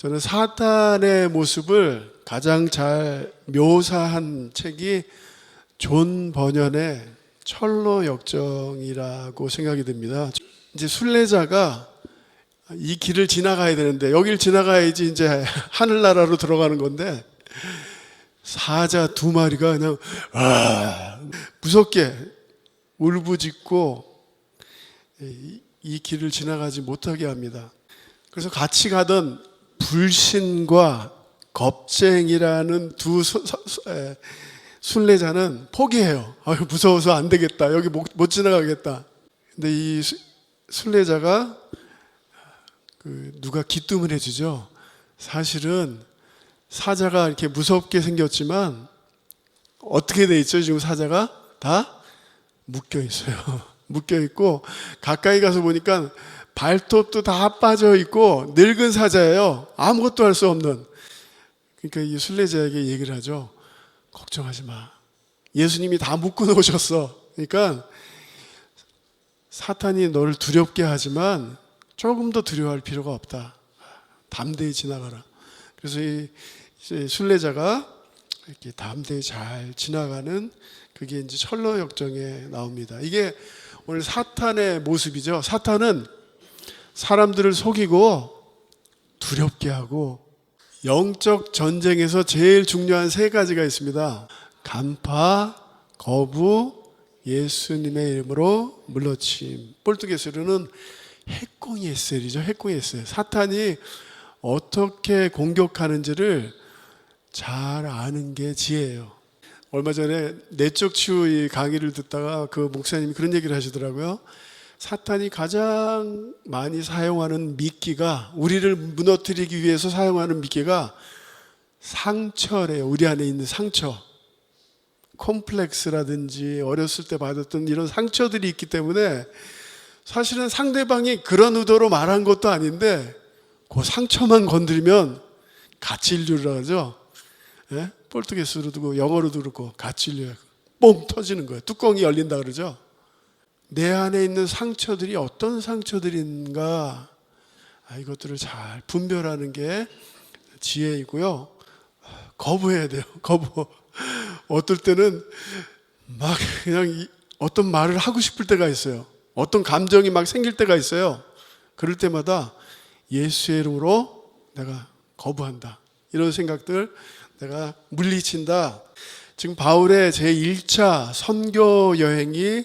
저는 사탄의 모습을 가장 잘 묘사한 책이 존 버년의 철로 역정이라고 생각이 듭니다. 이제 순례자가 이 길을 지나가야 되는데, 여길 지나가야지 이제 하늘나라로 들어가는 건데, 사자 두 마리가 그냥 무섭게 울부짖고 이 길을 지나가지 못하게 합니다. 그래서 같이 가던 불신과 겁쟁이라는 두 순례자는 포기해요. 무서워서 안 되겠다. 여기 못 지나가겠다. 근데 이 순례자가 누가 기뜸을 해주죠. 사실은 사자가 이렇게 무섭게 생겼지만 어떻게 돼 있죠? 지금 사자가 다 묶여 있어요. 묶여 있고 가까이 가서 보니까 발톱도 다 빠져 있고 늙은 사자예요. 아무것도 할 수 없는. 그러니까 이 순례자에게 얘기를 하죠. 걱정하지 마. 예수님이 다 묶어 놓으셨어. 그러니까 사탄이 너를 두렵게 하지만 조금 더 두려워할 필요가 없다. 담대히 지나가라. 그래서 이 순례자가 이렇게 담대히 잘 지나가는 그게 이제 철로 역정에 나옵니다. 이게 오늘 사탄의 모습이죠. 사탄은 사람들을 속이고 두렵게 하고, 영적 전쟁에서 제일 중요한 세 가지가 있습니다. 간파, 거부, 예수님의 이름으로 물러침. 포르투게스어로는 헤코니에셀이죠. 헤코니에셀. 사탄이 어떻게 공격하는지를 잘 아는 게 지혜예요. 얼마 전에 내적 치유 강의를 듣다가 그 목사님이 그런 얘기를 하시더라고요. 사탄이 가장 많이 사용하는 미끼가, 우리를 무너뜨리기 위해서 사용하는 미끼가 상처래요. 우리 안에 있는 상처. 콤플렉스라든지 어렸을 때 받았던 이런 상처들이 있기 때문에 사실은 상대방이 그런 의도로 말한 것도 아닌데 그 상처만 건드리면 가치인류라 하죠. 예? 포르투게스어로도 그렇고 영어로도 그렇고 가치인류야. 뽕 터지는 거예요. 뚜껑이 열린다 그러죠. 내 안에 있는 상처들이 어떤 상처들인가, 이것들을 잘 분별하는 게 지혜이고요. 거부해야 돼요. 거부. 어떨 때는 막 그냥 어떤 말을 하고 싶을 때가 있어요. 어떤 감정이 막 생길 때가 있어요. 그럴 때마다 예수의 이름으로 내가 거부한다. 이런 생각들 내가 물리친다. 지금 바울의 제1차 선교 여행이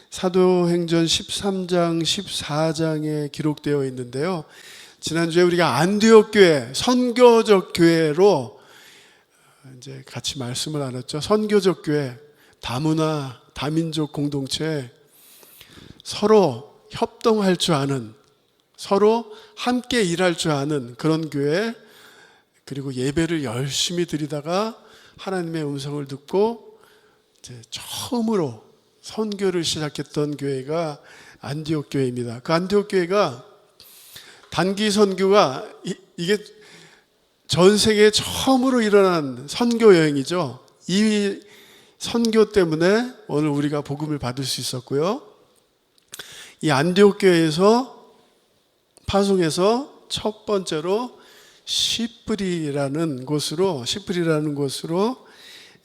사도행전 13장, 14장에 기록되어 있는데요. 지난주에 우리가 안디옥 교회, 선교적 교회로 이제 같이 말씀을 나눴죠. 선교적 교회, 다문화, 다민족 공동체, 서로 협동할 줄 아는, 서로 함께 일할 줄 아는 그런 교회, 그리고 예배를 열심히 드리다가 하나님의 음성을 듣고 이제 처음으로 선교를 시작했던 교회가 안디옥 교회입니다. 그 안디옥 교회가 단기 선교가 이게 전 세계에 처음으로 일어난 선교 여행이죠. 이 선교 때문에 오늘 우리가 복음을 받을 수 있었고요. 이 안디옥 교회에서 파송해서 첫 번째로 시프리라는 곳으로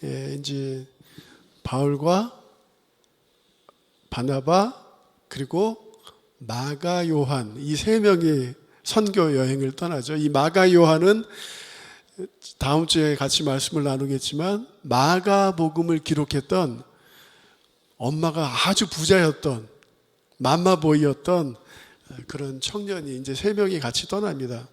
이제 바울과 바나바 그리고 마가 요한, 이 세 명이 선교 여행을 떠나죠. 이 마가 요한은 다음 주에 같이 말씀을 나누겠지만 마가복음을 기록했던, 엄마가 아주 부자였던 맘마보이였던 그런 청년이 이제 세 명이 같이 떠납니다.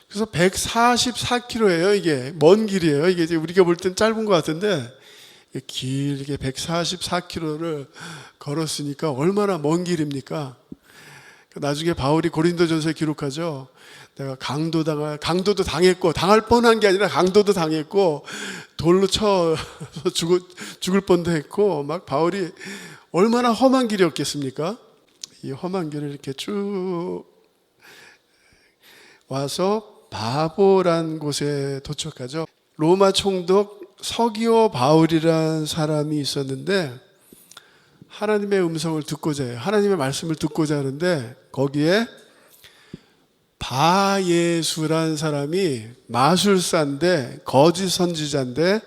그래서 144km예요. 이게 먼 길이에요. 이게 이제 우리가 볼 땐 짧은 것 같은데 길게 144km를 걸었으니까 얼마나 먼 길입니까? 나중에 바울이 고린도전서에 기록하죠. 내가 강도도 당했고, 당할 뻔한 게 아니라 강도도 당했고, 돌로 쳐서 죽을 뻔도 했고, 막 바울이 얼마나 험한 길이었겠습니까? 이 험한 길을 이렇게 쭉 와서 바보란 곳에 도착하죠. 로마 총독 서기오 바울이라는 사람이 있었는데 하나님의 음성을 듣고자 해요. 하나님의 말씀을 듣고자 하는데 거기에 바예수란 사람이 마술사인데, 거짓 선지자인데,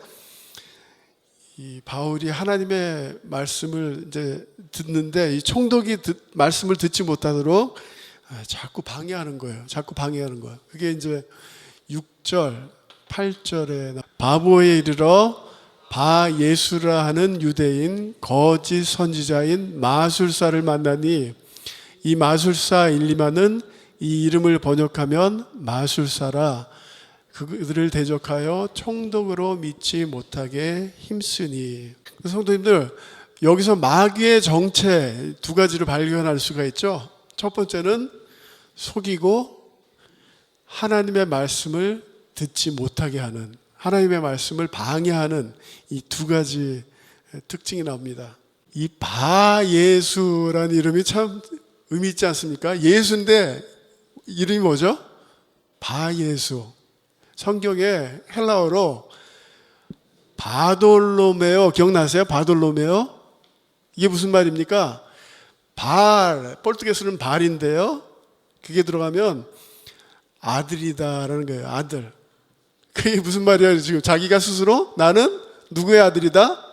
이 바울이 하나님의 말씀을 이제 듣는데 이 총독이 말씀을 듣지 못하도록 자꾸 방해하는 거예요. 자꾸 방해하는 거예요. 그게 이제 6절, 8절에 바보에 이르러 바예수라 하는 유대인 거짓 선지자인 마술사를 만나니 이 마술사 일리마는 이 이름을 번역하면 마술사라 그들을 대적하여 총독으로 믿지 못하게 힘쓰니. 성도님들, 여기서 마귀의 정체 두 가지를 발견할 수가 있죠. 첫 번째는 속이고 하나님의 말씀을 듣지 못하게 하는, 하나님의 말씀을 방해하는 이 두 가지 특징이 나옵니다. 이 바예수라는 이름이 참 의미 있지 않습니까? 예수인데 이름이 뭐죠? 바예수. 성경에 헬라어로 바돌로메오, 기억나세요? 바돌로메오? 이게 무슨 말입니까? 포르투게스는 발인데요. 그게 들어가면 아들이다라는 거예요. 아들. 그게 무슨 말이에요? 지금 자기가 스스로 나는 누구의 아들이다?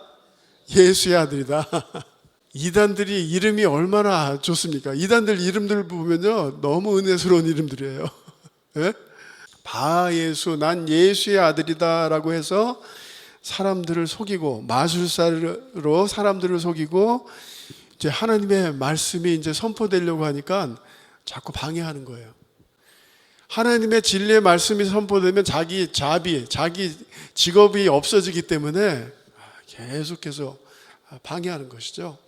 예수의 아들이다. 이단들이 이름이 얼마나 좋습니까? 이단들 이름들 보면요, 너무 은혜스러운 이름들이에요. 네? 바예수, 난 예수의 아들이다 라고 해서 사람들을 속이고, 마술사로 사람들을 속이고, 이제 하나님의 말씀이 이제 선포되려고 하니까 자꾸 방해하는 거예요. 하나님의 진리의 말씀이 선포되면 자기 자비, 자기 직업이 없어지기 때문에 계속해서 방해하는 것이죠.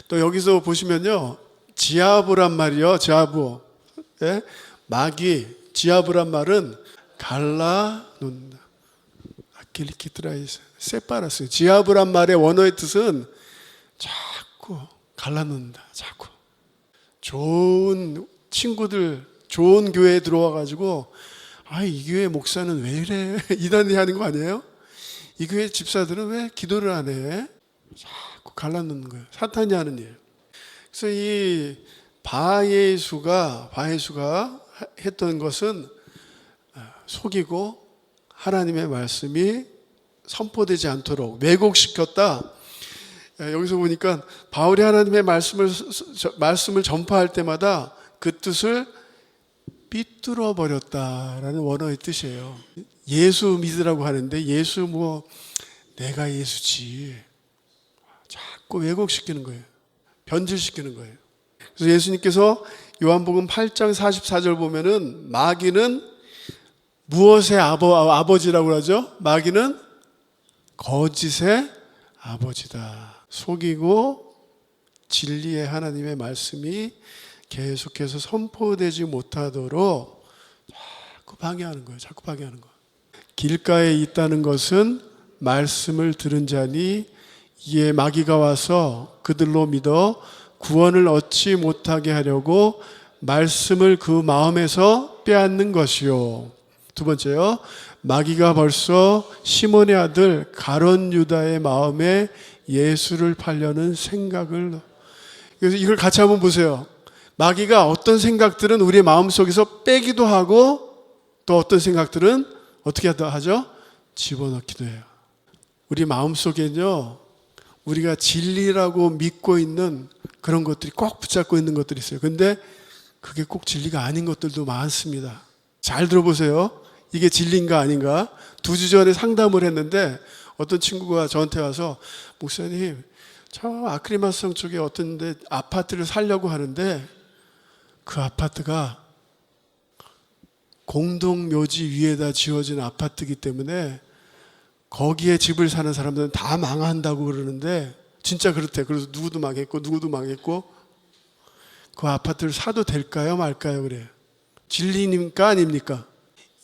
또 여기서 보시면요, 지아부란 말이요, 지아부. 예? 마귀, 지아부란 말은 갈라놓는다. 아킬리키트라이스, 세파라스. 지아부란 말의 원어의 뜻은 자꾸 갈라놓는다. 자꾸. 좋은 친구들, 좋은 교회에 들어와가지고, 이 교회 목사는 왜 이래? 이단이 하는 거 아니에요? 이 교회 집사들은 왜 기도를 안 해? 자꾸 갈라놓는 거예요. 사탄이 하는 일. 그래서 이 바예수가 했던 것은 속이고 하나님의 말씀이 선포되지 않도록 왜곡시켰다. 여기서 보니까 바울이 하나님의 말씀을 전파할 때마다 그 뜻을 삐뚤어 버렸다라는 원어의 뜻이에요. 예수 믿으라고 하는데 예수 내가 예수지. 자꾸 왜곡시키는 거예요. 변질시키는 거예요. 그래서 예수님께서 요한복음 8장 44절 보면은 마귀는 무엇의 아버지라고 하죠? 마귀는 거짓의 아버지다. 속이고 진리의 하나님의 말씀이 계속해서 선포되지 못하도록 자꾸 방해하는 거예요. 자꾸 방해하는 거예요. 길가에 있다는 것은 말씀을 들은 자니 이에 마귀가 와서 그들로 믿어 구원을 얻지 못하게 하려고 말씀을 그 마음에서 빼앗는 것이요. 두 번째요, 마귀가 벌써 시몬의 아들 가룟 유다의 마음에 예수를 팔려는 생각을. 그래서 이걸 같이 한번 보세요. 마귀가 어떤 생각들은 우리의 마음속에서 빼기도 하고 또 어떤 생각들은 어떻게 하죠? 집어넣기도 해요. 우리 마음속에는요, 우리가 진리라고 믿고 있는 그런 것들이 꼭 붙잡고 있는 것들이 있어요. 근데 그게 꼭 진리가 아닌 것들도 많습니다. 잘 들어보세요. 이게 진리인가 아닌가? 2주 전에 상담을 했는데 어떤 친구가 저한테 와서, 목사님, 저 아크리마성 쪽에 어떤 데 아파트를 사려고 하는데 그 아파트가 공동묘지 위에다 지어진 아파트이기 때문에 거기에 집을 사는 사람들은 다 망한다고 그러는데 진짜 그렇대. 그래서 누구도 망했고 그 아파트를 사도 될까요 말까요? 그래요. 진리입니까 아닙니까?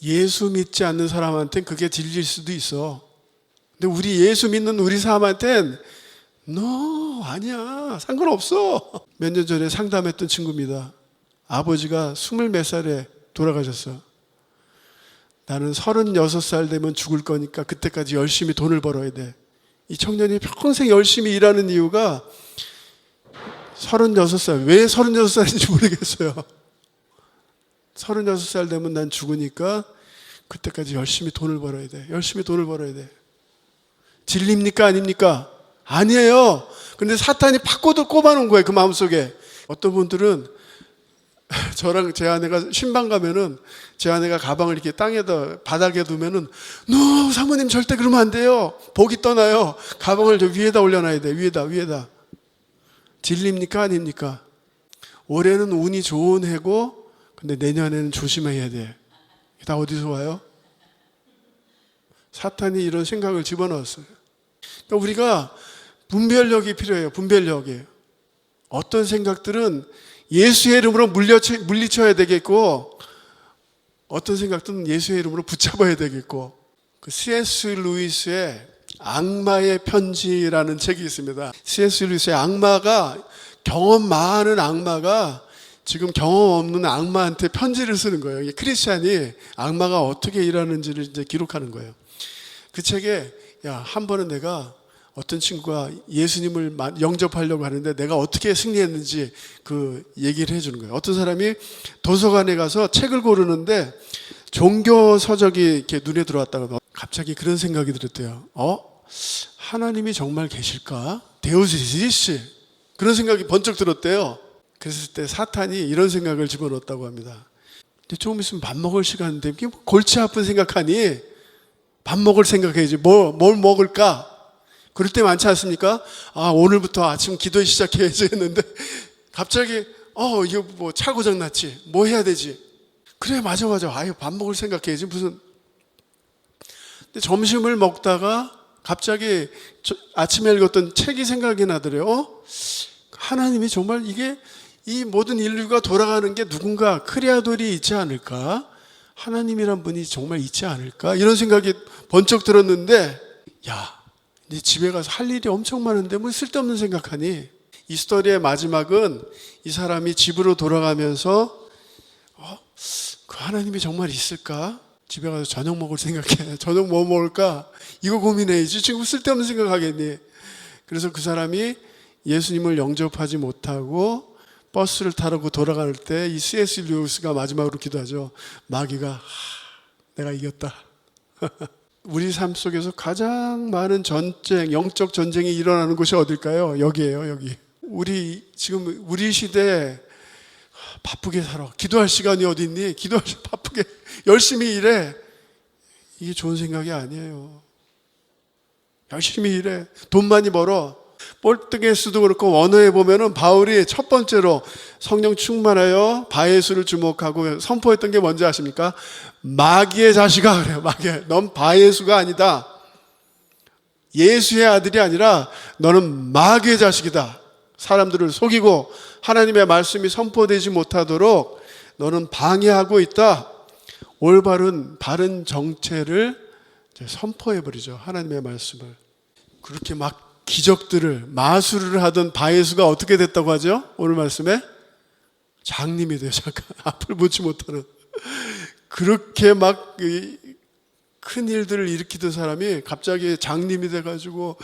예수 믿지 않는 사람한테는 그게 진리일 수도 있어. 근데 우리 예수 믿는 우리 사람한테는 아니야, 상관없어. 몇 년 전에 상담했던 친구입니다. 아버지가 20몇 살에 돌아가셨어. 나는 36살 되면 죽을 거니까 그때까지 열심히 돈을 벌어야 돼. 이 청년이 평생 열심히 일하는 이유가 36살, 왜 36살인지 모르겠어요. 36살 되면 난 죽으니까 그때까지 열심히 돈을 벌어야 돼. 열심히 돈을 벌어야 돼. 진리입니까? 아닙니까? 아니에요. 근데 사탄이 팍 꼽아놓은 거예요. 그 마음속에. 어떤 분들은 저랑 제 아내가 신방 가면은 제 아내가 가방을 이렇게 땅에다 바닥에 두면은 노 사모님 절대 그러면 안 돼요. 복이 떠나요. 가방을 저 위에다 올려놔야 돼. 위에다. 진리입니까? 아닙니까? 올해는 운이 좋은 해고 근데 내년에는 조심해야 돼. 다 어디서 와요? 사탄이 이런 생각을 집어넣었어요. 그러니까 우리가 분별력이 필요해요. 분별력이. 어떤 생각들은 예수의 이름으로 물리쳐야 되겠고 어떤 생각들은 예수의 이름으로 붙잡아야 되겠고 그 C.S. 루이스의 악마의 편지라는 책이 있습니다. C.S. 루이스의 악마가 경험 많은 악마가 지금 경험 없는 악마한테 편지를 쓰는 거예요. 크리스찬이 악마가 어떻게 일하는지를 이제 기록하는 거예요. 그 책에 한 번은 내가 어떤 친구가 예수님을 영접하려고 하는데 내가 어떻게 승리했는지 그 얘기를 해주는 거예요. 어떤 사람이 도서관에 가서 책을 고르는데 종교 서적이 이렇게 눈에 들어왔다고 갑자기 그런 생각이 들었대요. 하나님이 정말 계실까? 데우스 그런 생각이 번쩍 들었대요. 그랬을 때 사탄이 이런 생각을 집어넣었다고 합니다. 근데 조금 있으면 밥 먹을 시간인데 골치 아픈 생각하니 밥 먹을 생각해야지. 뭘 먹을까? 그럴 때 많지 않습니까? 오늘부터 아침 기도 시작해야지 했는데 갑자기 이거 뭐 차 고장 났지. 뭐 해야 되지? 그래 맞아. 아유 밥 먹을 생각해야지 무슨. 근데 점심을 먹다가 갑자기 아침에 읽었던 책이 생각이 나더래요. 하나님이 정말 이게 이 모든 인류가 돌아가는 게 누군가 크리아돌이 있지 않을까? 하나님이란 분이 정말 있지 않을까? 이런 생각이 번쩍 들었는데 이제 집에 가서 할 일이 엄청 많은데 뭐 쓸데없는 생각하니 이 스토리의 마지막은 이 사람이 집으로 돌아가면서 그 하나님이 정말 있을까? 집에 가서 저녁 먹을 생각해. 저녁 뭐 먹을까? 이거 고민해야지. 지금 쓸데없는 생각하겠니? 그래서 그 사람이 예수님을 영접하지 못하고 버스를 타고 돌아갈 때 이 C.S. 루이스가 마지막으로 기도하죠. 마귀가 내가 이겼다. 우리 삶 속에서 가장 많은 전쟁, 영적 전쟁이 일어나는 곳이 어딜까요? 여기예요, 여기. 우리 시대에 바쁘게 살아. 기도할 시간이 어디 있니? 바쁘게 열심히 일해. 이게 좋은 생각이 아니에요. 열심히 일해. 돈 많이 벌어. 볼뜨게스도 그렇고 원어에 보면은 바울이 첫 번째로 성령 충만하여 바예수를 주목하고 선포했던 게 뭔지 아십니까? 마귀의 자식아 그래요. 넌 바예수가 아니다. 예수의 아들이 아니라 너는 마귀의 자식이다. 사람들을 속이고 하나님의 말씀이 선포되지 못하도록 너는 방해하고 있다. 올바른 바른 정체를 선포해버리죠. 하나님의 말씀을. 그렇게 막 기적들을 마술을 하던 바예수가 어떻게 됐다고 하죠? 오늘 말씀에 장님이 돼요. 잠깐 앞을 보지 못하는 그렇게 막 큰 일들을 일으키던 사람이 갑자기 장님이 돼가지고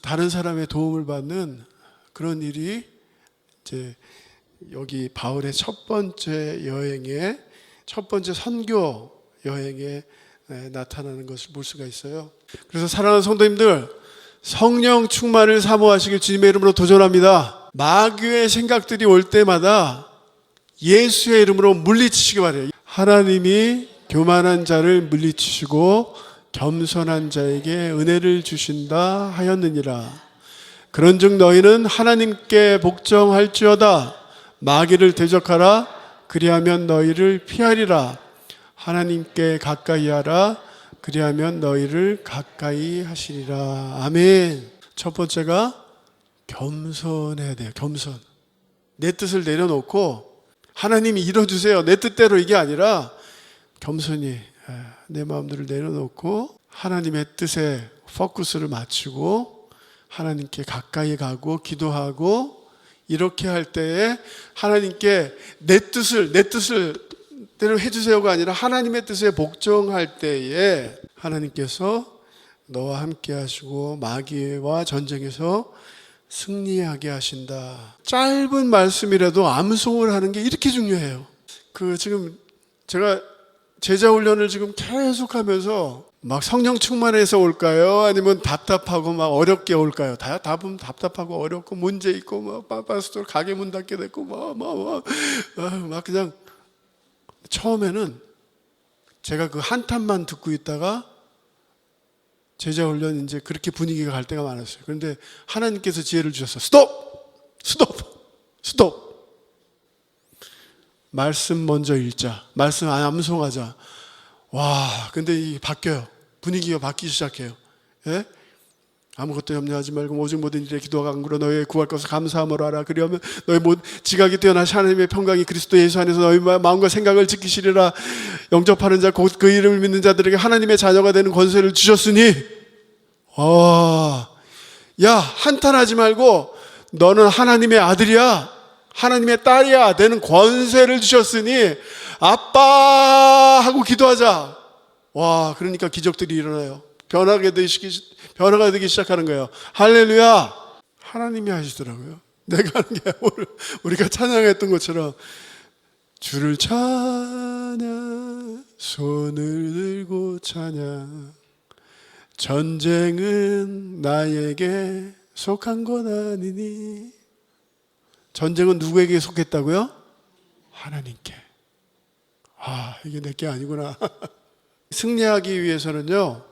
다른 사람의 도움을 받는 그런 일이 이제 여기 바울의 첫 번째 여행에 첫 번째 선교 여행에 나타나는 것을 볼 수가 있어요. 그래서 사랑하는 성도님들, 성령 충만을 사모하시길 주님의 이름으로 도전합니다. 마귀의 생각들이 올 때마다 예수의 이름으로 물리치시기 바래요. 하나님이 교만한 자를 물리치시고 겸손한 자에게 은혜를 주신다 하였느니라. 그런즉 너희는 하나님께 복종할지어다. 마귀를 대적하라. 그리하면 너희를 피하리라. 하나님께 가까이 하라. 그리하면 너희를 가까이 하시리라. 아멘. 첫 번째가 겸손해야 돼요. 겸손. 내 뜻을 내려놓고 하나님이 이뤄주세요. 내 뜻대로 이게 아니라 겸손히 내 마음들을 내려놓고 하나님의 뜻에 포커스를 맞추고 하나님께 가까이 가고 기도하고 이렇게 할 때에 하나님께 내 뜻을 대로 해주세요가 아니라 하나님의 뜻에 복종할 때에 하나님께서 너와 함께 하시고 마귀와 전쟁에서 승리하게 하신다. 짧은 말씀이라도 암송을 하는 게 이렇게 중요해요. 지금 제가 제자 훈련을 지금 계속 하면서 막 성령 충만해서 올까요? 아니면 답답하고 막 어렵게 올까요? 답은 답답하고 어렵고 문제 있고 막 파스토 가게 문 닫게 됐고 막 그냥 처음에는 제가 그 한탄만 듣고 있다가 제자 훈련 이제 그렇게 분위기가 갈 때가 많았어요. 그런데 하나님께서 지혜를 주셔서 스톱. 말씀 먼저 읽자. 말씀 암송하자. 와, 근데 이 바뀌어요. 분위기가 바뀌기 시작해요. 예? 아무것도 염려하지 말고 오직 모든 일에 기도와 간구로 너희의 구할 것을 감사함으로 하라. 그리하면 너희 지각이 뛰어나신 하나님의 평강이 그리스도 예수 안에서 너희 마음과 생각을 지키시리라. 영접하는 자 곧 그 이름을 믿는 자들에게 하나님의 자녀가 되는 권세를 주셨으니 야, 한탄하지 말고 너는 하나님의 아들이야, 하나님의 딸이야 되는 권세를 주셨으니 아빠 하고 기도하자. 와, 그러니까 기적들이 일어나요. 변화가 되기 시작하는 거예요. 할렐루야. 하나님이 하시더라고요. 내가 하는 게 오늘 우리가 찬양했던 것처럼 주를 찬양, 손을 들고 찬양, 전쟁은 나에게 속한 것 아니니. 전쟁은 누구에게 속했다고요? 하나님께. 이게 내게 아니구나. 승리하기 위해서는요,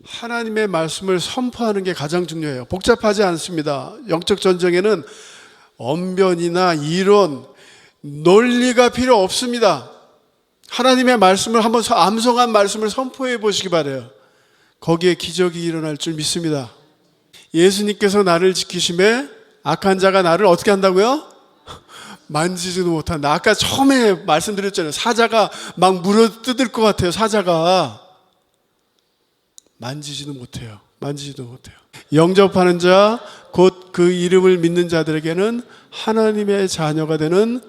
하나님의 말씀을 선포하는 게 가장 중요해요. 복잡하지 않습니다. 영적 전쟁에는 언변이나 이론, 논리가 필요 없습니다. 하나님의 말씀을 한번 암송한 말씀을 선포해 보시기 바라요. 거기에 기적이 일어날 줄 믿습니다. 예수님께서 나를 지키심에 악한 자가 나를 어떻게 한다고요? 만지지도 못한다. 아까 처음에 말씀드렸잖아요. 사자가 막 물어뜯을 것 같아요. 사자가 만지지도 못해요. 영접하는 자, 곧 그 이름을 믿는 자들에게는 하나님의 자녀가 되는,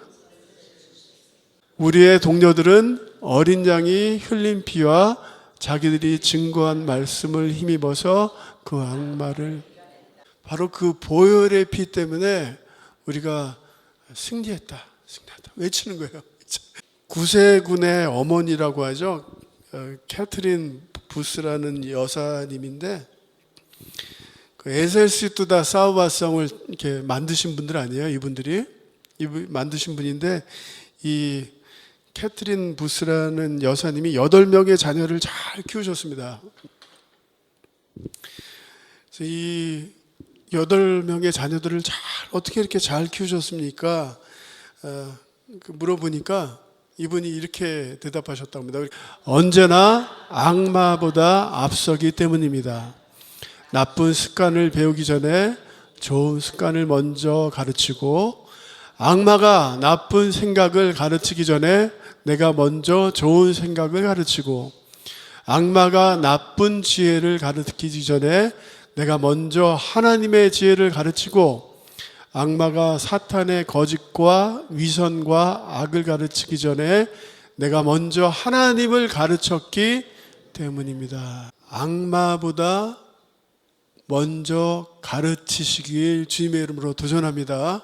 우리의 동료들은 어린 양이 흘린 피와 자기들이 증거한 말씀을 힘입어서 그 악마를, 바로 그 보혈의 피 때문에 우리가 승리했다 외치는 거예요. 구세군의 어머니라고 하죠. 캐트린 부스라는 여사님인데, 그 에셀시투다 사우바성을 이렇게 만드신 분들 아니에요. 이분들이 만드신 분인데, 이 캐트린 부스라는 여사님이 8명의 자녀를 잘 키우셨습니다. 그래서 이 8명의 자녀들을 어떻게 이렇게 잘 키우셨습니까? 물어보니까 이분이 이렇게 대답하셨다고 합니다. 언제나 악마보다 앞서기 때문입니다. 나쁜 습관을 배우기 전에 좋은 습관을 먼저 가르치고, 악마가 나쁜 생각을 가르치기 전에 내가 먼저 좋은 생각을 가르치고, 악마가 나쁜 지혜를 가르치기 전에 내가 먼저 하나님의 지혜를 가르치고, 악마가 사탄의 거짓과 위선과 악을 가르치기 전에 내가 먼저 하나님을 가르쳤기 때문입니다. 악마보다 먼저 가르치시길 주님의 이름으로 도전합니다.